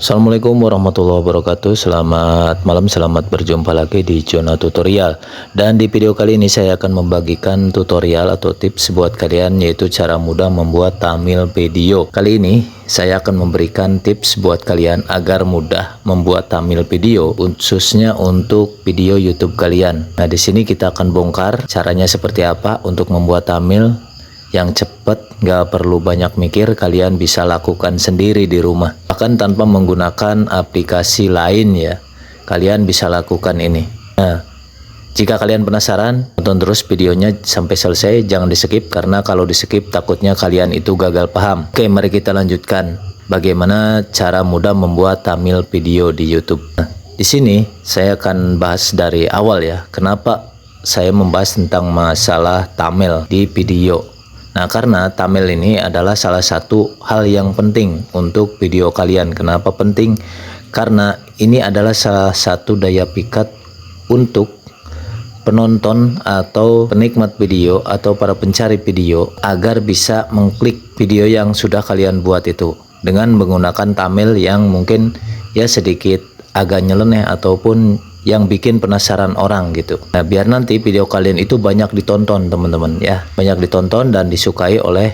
Assalamualaikum warahmatullahi wabarakatuh. Selamat malam, selamat berjumpa lagi di Jona Tutorial. Dan di video kali ini saya akan membagikan tutorial atau tips buat kalian, yaitu cara mudah membuat thumbnail video. Kali ini saya akan memberikan tips buat kalian agar mudah membuat thumbnail video, khususnya untuk video YouTube kalian. Nah, di sini kita akan bongkar caranya seperti apa untuk membuat thumbnail yang cepat, nggak perlu banyak mikir, kalian bisa lakukan sendiri di rumah, bahkan tanpa menggunakan aplikasi lain ya. Kalian bisa lakukan ini. Nah, jika kalian penasaran, tonton terus videonya sampai selesai, jangan di skip, karena kalau di skip takutnya kalian itu gagal paham. Oke, mari kita lanjutkan bagaimana cara mudah membuat thumbnail video di YouTube. Nah, di sini saya akan bahas dari awal ya, kenapa saya membahas tentang masalah thumbnail di video. Nah, karena thumbnail ini adalah salah satu hal yang penting untuk video kalian. Kenapa penting? Karena ini adalah salah satu daya pikat untuk penonton atau penikmat video atau para pencari video agar bisa mengklik video yang sudah kalian buat itu dengan menggunakan thumbnail yang mungkin ya sedikit agak nyeleneh ataupun yang bikin penasaran orang gitu. Nah, biar nanti video kalian itu banyak ditonton teman-teman ya, banyak ditonton dan disukai oleh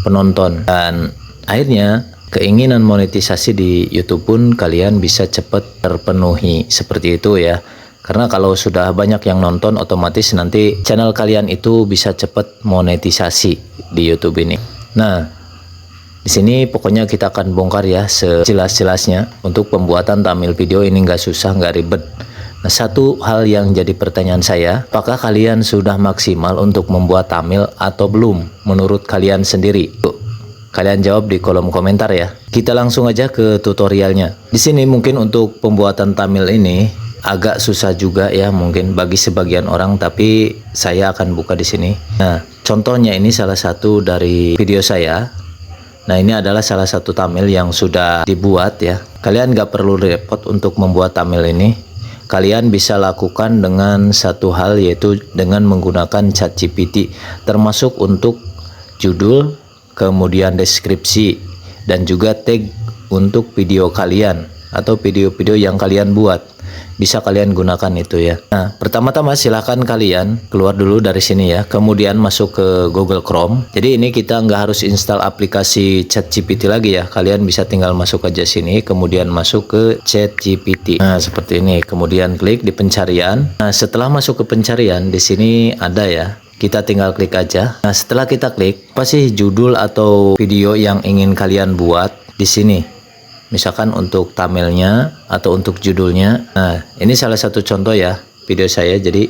penonton, dan akhirnya keinginan monetisasi di YouTube pun kalian bisa cepat terpenuhi seperti itu ya. Karena kalau sudah banyak yang nonton, otomatis nanti channel kalian itu bisa cepat monetisasi di YouTube ini. Nah, di sini pokoknya kita akan bongkar ya sejelas-jelasnya. Untuk pembuatan thumbnail video ini nggak susah, nggak ribet. Nah, satu hal yang jadi pertanyaan saya, apakah kalian sudah maksimal untuk membuat thumbnail atau belum menurut kalian sendiri? Tuh, kalian jawab di kolom komentar ya. Kita langsung aja ke tutorialnya. Di sini mungkin untuk pembuatan thumbnail ini agak susah juga ya mungkin bagi sebagian orang, tapi saya akan buka di sini. Nah, contohnya ini salah satu dari video saya. Nah, ini adalah salah satu thumbnail yang sudah dibuat ya. Kalian nggak perlu repot untuk membuat thumbnail ini. Kalian bisa lakukan dengan satu hal, yaitu dengan menggunakan ChatGPT, termasuk untuk judul, kemudian deskripsi, dan juga tag untuk video kalian atau video-video yang kalian buat. Bisa kalian gunakan itu ya. Nah, pertama-tama silahkan kalian keluar dulu dari sini ya, kemudian masuk ke Google Chrome. Jadi ini kita nggak harus install aplikasi ChatGPT lagi ya, kalian bisa tinggal masuk aja sini, kemudian masuk ke ChatGPT. Nah, seperti ini, kemudian klik di pencarian. Nah, setelah masuk ke pencarian, di sini ada ya, kita tinggal klik aja. Nah, setelah kita klik, apa sih judul atau video yang ingin kalian buat di sini? Misalkan untuk thumbnailnya atau untuk judulnya. Nah, ini salah satu contoh ya video saya. Jadi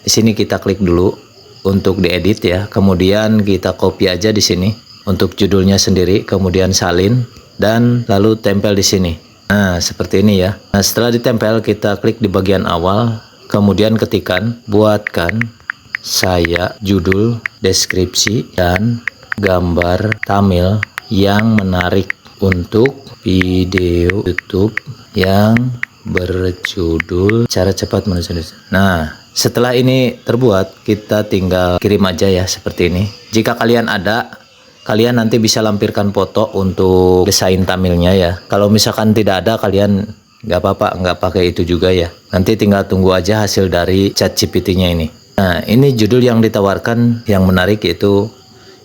di sini kita klik dulu untuk diedit ya. Kemudian kita copy aja di sini untuk judulnya sendiri, kemudian salin dan lalu tempel di sini. Nah, seperti ini ya. Nah, setelah ditempel kita klik di bagian awal, kemudian ketikkan buatkan saya judul, deskripsi dan gambar thumbnail yang menarik untuk video YouTube yang berjudul cara cepat menulis. Nah, setelah ini terbuat, kita tinggal kirim aja ya seperti ini. Jika kalian ada, kalian nanti bisa lampirkan foto untuk desain thumbnailnya ya. Kalau misalkan tidak ada, kalian nggak apa-apa, nggak pakai itu juga ya. Nanti tinggal tunggu aja hasil dari ChatGPT-nya ini. Nah, ini judul yang ditawarkan yang menarik, yaitu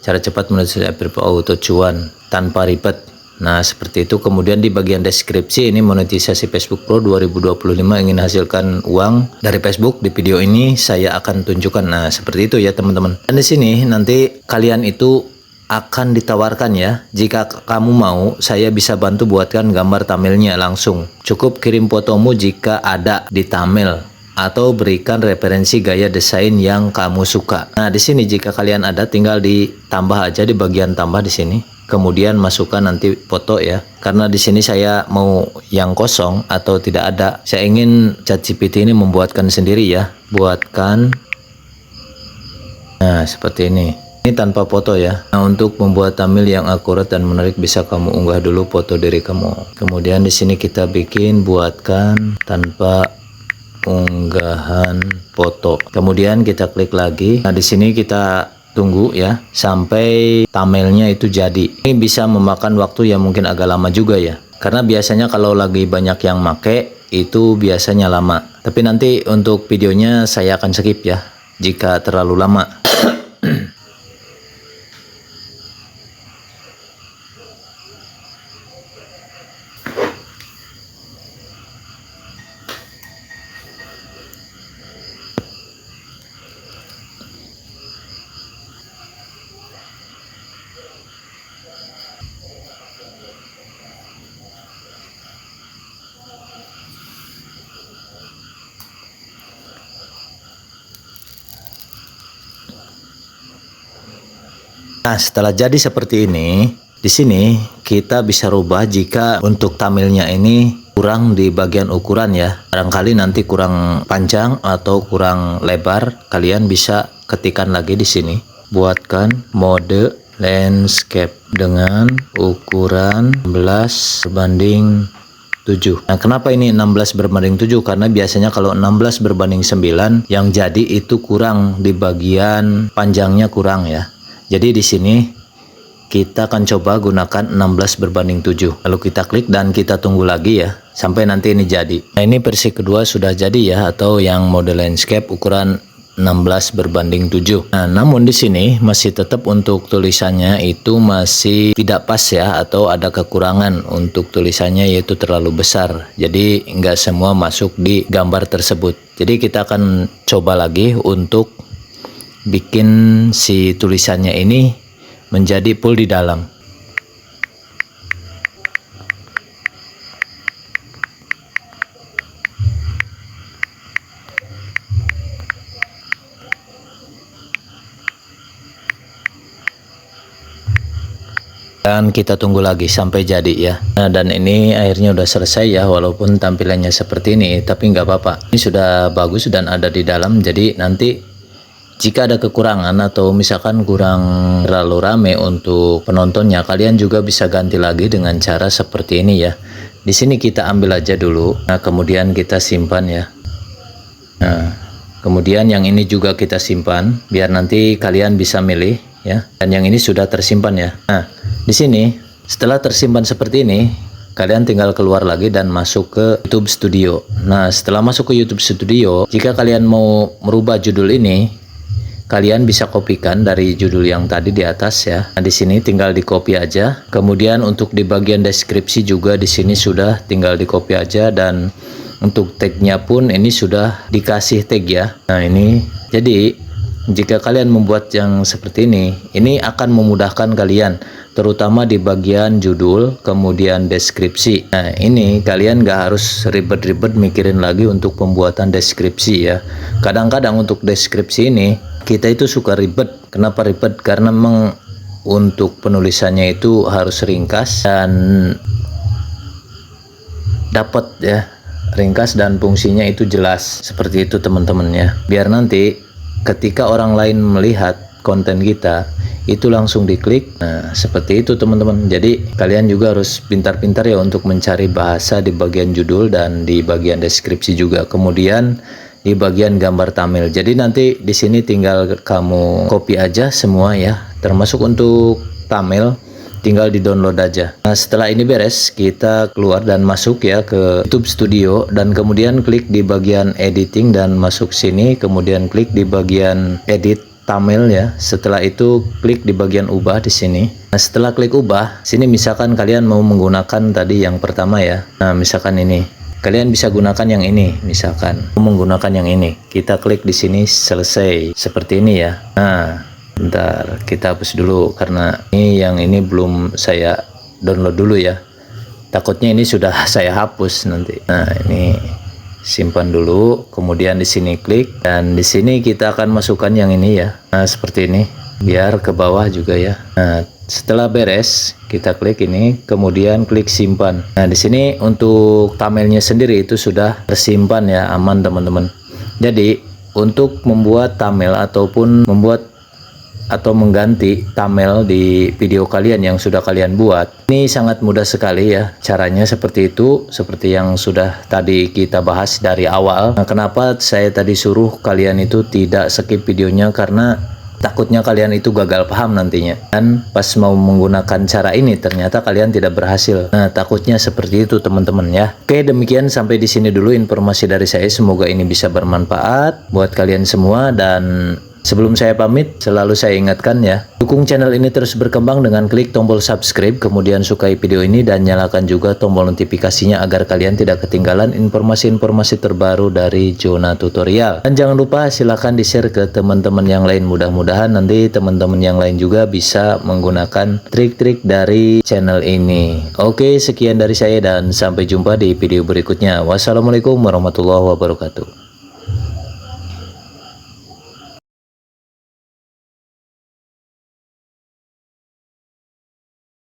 cara cepat menulis auto cuan tanpa ribet. Nah, seperti itu. Kemudian di bagian deskripsi ini monetisasi Facebook Pro 2025, ingin hasilkan uang dari Facebook. Di video ini saya akan tunjukkan. Nah, seperti itu ya teman-teman. Dan di sini nanti kalian itu akan ditawarkan ya, jika kamu mau saya bisa bantu buatkan gambar thumbnailnya langsung. Cukup kirim fotomu jika ada di thumbnail atau berikan referensi gaya desain yang kamu suka. Nah, di sini jika kalian ada, tinggal ditambah aja di bagian tambah di sini. Kemudian masukkan nanti foto ya. Karena di sini saya mau yang kosong atau tidak ada. Saya ingin ChatGPT ini membuatkan sendiri ya. Buatkan. Nah, seperti ini. Ini tanpa foto ya. Nah, untuk membuat thumbnail yang akurat dan menarik bisa kamu unggah dulu foto diri kamu. Kemudian di sini kita bikin buatkan tanpa unggahan foto. Kemudian kita klik lagi. Nah, di sini kita tunggu ya sampai thumbnailnya itu jadi. Ini bisa memakan waktu yang mungkin agak lama juga ya. karena biasanya kalau lagi banyak yang make itu biasanya lama. Tapi nanti untuk videonya saya akan skip ya jika terlalu lama. Nah, setelah jadi seperti ini, di sini kita bisa rubah jika untuk thumbnailnya ini kurang di bagian ukuran ya. Barangkali nanti kurang panjang atau kurang lebar, kalian bisa ketikkan lagi di sini. Buatkan mode landscape dengan ukuran 16:7. Nah, kenapa ini 16:7? Karena biasanya kalau 16:9 yang jadi itu kurang di bagian panjangnya, kurang ya. Jadi di sini kita akan coba gunakan 16:7. Lalu kita klik dan kita tunggu lagi ya sampai nanti ini jadi. Nah, ini versi kedua sudah jadi ya, atau yang mode landscape ukuran 16:7. Nah, namun di sini masih tetap untuk tulisannya itu masih tidak pas ya, atau ada kekurangan untuk tulisannya, yaitu terlalu besar. Jadi nggak semua masuk di gambar tersebut. Jadi kita akan coba lagi untuk bikin si tulisannya ini menjadi full di dalam. Dan kita tunggu lagi sampai jadi ya. Nah, dan ini akhirnya udah selesai ya, walaupun tampilannya seperti ini, tapi nggak apa-apa. Ini sudah bagus dan ada di dalam. Jadi nanti jika ada kekurangan atau misalkan kurang terlalu rame untuk penontonnya, kalian juga bisa ganti lagi dengan cara seperti ini ya. Di sini kita ambil aja dulu. Nah, kemudian kita simpan ya. Nah, kemudian yang ini juga kita simpan biar nanti kalian bisa milih ya. Dan yang ini sudah tersimpan ya. Nah, di sini setelah tersimpan seperti ini, kalian tinggal keluar lagi dan masuk ke YouTube Studio. Nah, setelah masuk ke YouTube Studio, jika kalian mau merubah judul ini, kalian bisa kopikan dari judul yang tadi di atas ya. Nah, di sini tinggal di copy aja. Kemudian untuk di bagian deskripsi juga di sini sudah tinggal di copy aja, dan untuk tagnya pun ini sudah dikasih tag ya. Nah, ini jadi jika kalian membuat yang seperti ini akan memudahkan kalian, terutama di bagian judul kemudian deskripsi. Nah, ini kalian gak harus ribet-ribet mikirin lagi untuk pembuatan deskripsi ya. Kadang-kadang untuk deskripsi ini kita itu suka ribet. Kenapa ribet? Karena memang untuk penulisannya itu harus ringkas dan dapat ya, ringkas dan fungsinya itu jelas. Seperti itu teman-teman ya. Biar nanti ketika orang lain melihat konten kita itu langsung diklik. Nah, seperti itu teman-teman. Jadi kalian juga harus pintar-pintar ya untuk mencari bahasa di bagian judul dan di bagian deskripsi juga. Kemudian di bagian gambar thumbnail. Jadi nanti di sini tinggal kamu copy aja semua ya, termasuk untuk thumbnail tinggal di download aja. Nah, setelah ini beres, kita keluar dan masuk ya ke YouTube Studio, dan kemudian klik di bagian editing dan masuk sini, kemudian klik di bagian edit thumbnail ya. Setelah itu klik di bagian ubah di sini. Nah, setelah klik ubah, sini misalkan kalian mau menggunakan tadi yang pertama ya. Nah, misalkan ini. Kalian bisa gunakan yang ini, misalkan menggunakan yang ini. Kita klik di sini selesai seperti ini ya. Nah, bentar kita hapus dulu karena yang ini belum saya download dulu ya. Takutnya ini sudah saya hapus nanti. Nah, ini simpan dulu. Kemudian di sini klik dan di sini kita akan masukkan yang ini ya. Nah, seperti ini biar ke bawah juga ya. Nah, setelah beres kita klik ini, kemudian klik simpan. Nah, di sini untuk thumbnailnya sendiri itu sudah tersimpan ya, aman teman-teman. Jadi untuk membuat thumbnail ataupun membuat atau mengganti thumbnail di video kalian yang sudah kalian buat, ini sangat mudah sekali ya. Caranya seperti itu, seperti yang sudah tadi kita bahas dari awal. Nah, kenapa saya tadi suruh kalian itu tidak skip videonya, karena Takutnya kalian itu gagal paham nantinya. Dan pas mau menggunakan cara ini ternyata kalian tidak berhasil. Nah, takutnya seperti itu teman-teman ya. Oke, demikian sampai di sini dulu informasi dari saya. Semoga ini bisa bermanfaat buat kalian semua, dan sebelum saya pamit, selalu saya ingatkan ya, dukung channel ini terus berkembang dengan klik tombol subscribe, kemudian sukai video ini dan nyalakan juga tombol notifikasinya agar kalian tidak ketinggalan informasi-informasi terbaru dari Jonah Tutorial. Dan jangan lupa silahkan di-share ke teman-teman yang lain, mudah-mudahan nanti teman-teman yang lain juga bisa menggunakan trik-trik dari channel ini. Oke, sekian dari saya dan sampai jumpa di video berikutnya. Wassalamualaikum warahmatullahi wabarakatuh.